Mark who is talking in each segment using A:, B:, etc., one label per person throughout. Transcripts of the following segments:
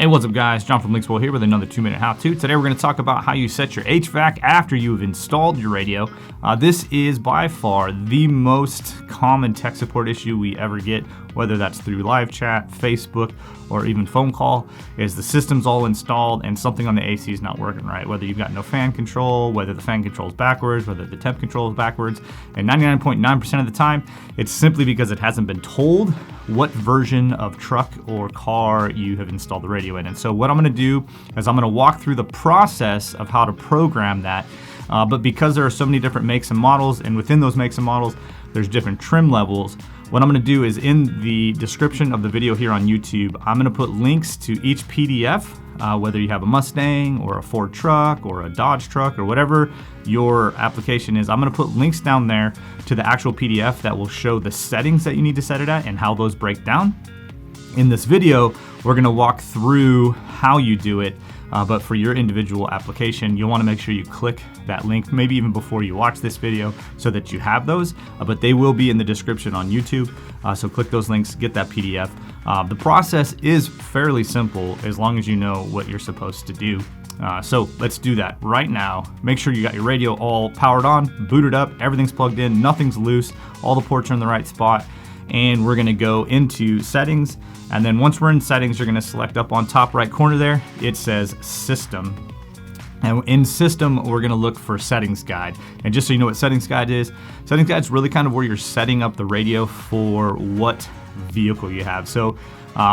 A: Hey, what's up guys? John from Linkswell here with another 2-minute how-to. Today we're going to talk about how you set your HVAC after you've installed your radio. This is by far the most common tech support issue we ever get, whether that's through live chat, Facebook, or even phone call, is the system's all installed and something on the AC is not working right. Whether you've got no fan control, whether the fan control is backwards, whether the temp control is backwards, and 99.9% of the time, it's simply because it hasn't been told what version of truck or car you have installed the radio in. And so what I'm gonna do is I'm gonna walk through the process of how to program that. But because there are so many different makes and models, and within those makes and models, there's different trim levels, what I'm gonna do is in the description of the video here on YouTube, I'm gonna put links to each PDF, whether you have a Mustang or a Ford truck or a Dodge truck or whatever your application is. I'm gonna put links down there to the actual PDF that will show the settings that you need to set it at and how those break down. In this video, we're gonna walk through how you do it, but for your individual application, you'll wanna make sure you click that link, maybe even before you watch this video, so that you have those, but they will be in the description on YouTube. So click those links, get that PDF. The process is fairly simple as long as you know what you're supposed to do. So let's do that right now. Make sure you got your radio all powered on, booted up, everything's plugged in, nothing's loose, all the ports are in the right spot. And we're gonna go into settings. And then once we're in settings, you're gonna select up on top right corner there, it says system. And in system, we're gonna look for settings guide. And just so you know what settings guide is really kind of where you're setting up the radio for what vehicle you have. So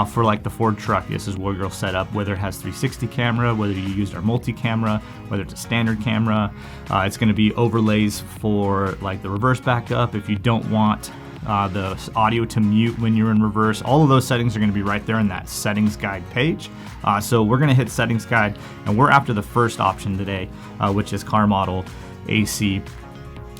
A: for like the Ford truck, this is where you'll set up whether it has 360 camera, whether you used our multi-camera, whether it's a standard camera. It's gonna be overlays for like the reverse backup if you don't want the audio to mute when you're in reverse. All of those settings are going to be right there in that settings guide page. So we're going to hit settings guide, and we're after the first option today, which is car model AC.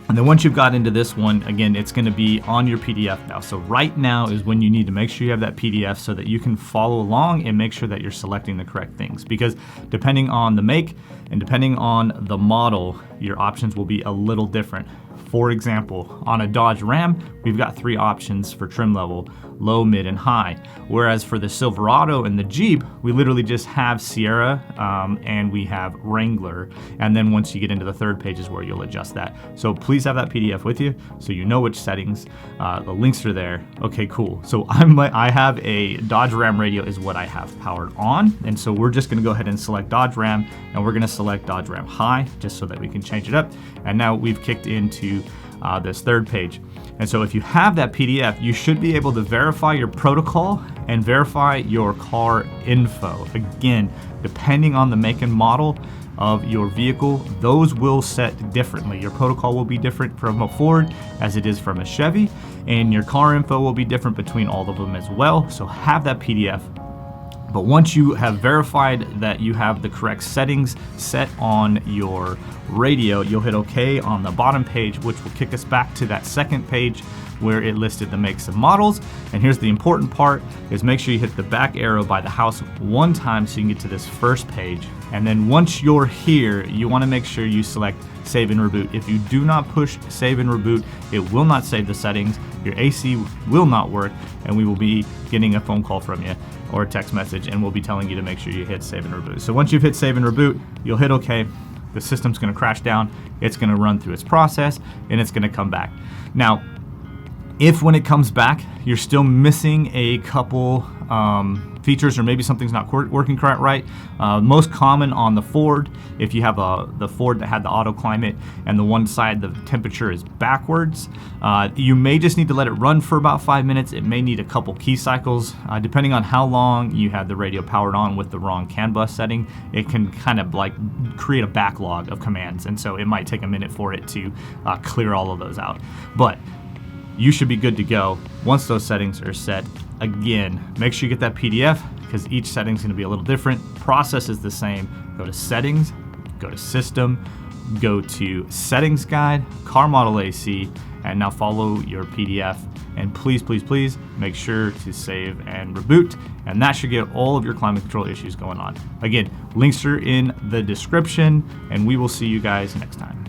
A: And then once you've got into this one, again, it's going to be on your PDF now. So right now is when you need to make sure you have that PDF so that you can follow along and make sure that you're selecting the correct things. Because depending on the make and depending on the model, your options will be a little different. For example, on a Dodge Ram, we've got 3 options for trim level: low, mid, and high. Whereas for the Silverado and the Jeep, we literally just have Sierra and we have Wrangler. And then once you get into the third page is where you'll adjust that. So please have that PDF with you so you know which settings. The links are there. Okay, cool. So I have a Dodge Ram radio is what I have powered on. And so we're just gonna go ahead and select Dodge Ram, and we're gonna select Dodge Ram High just so that we can change it up. And now we've kicked into this third page. And so if you have that PDF, you should be able to verify your protocol and verify your car info. Again, depending on the make and model of your vehicle, those will set differently. Your protocol will be different from a Ford as it is from a Chevy, and your car info will be different between all of them as well. So have that PDF. But once you have verified that you have the correct settings set on your radio, you'll hit OK on the bottom page, which will kick us back to that second page where it listed the makes and models. And here's the important part, is make sure you hit the back arrow by the house one time so you can get to this first page. And then once you're here, you want to make sure you select save and reboot. If you do not push save and reboot, it will not save the settings, your AC will not work, and we will be getting a phone call from you or a text message, and we'll be telling you to make sure you hit save and reboot. So once you've hit save and reboot, you'll hit OK. The system's gonna crash down, it's gonna run through its process, and it's gonna come back. Now, if when it comes back, you're still missing a couple features, or maybe something's not working quite right, most common on the Ford, if you have the Ford that had the auto climate and the one side the temperature is backwards, you may just need to let it run for about 5 minutes. It may need a couple key cycles, depending on how long you had the radio powered on with the wrong CAN bus setting. It can kind of like create a backlog of commands, and so it might take a minute for it to clear all of those out. But you should be good to go once those settings are set. Again, make sure you get that PDF because each setting is going to be a little different. Process is the same. Go to settings, go to system, go to settings guide, car model AC, and now follow your PDF. And please, please, please make sure to save and reboot, and that should get all of your climate control issues going on. Again, links are in the description, and we will see you guys next time.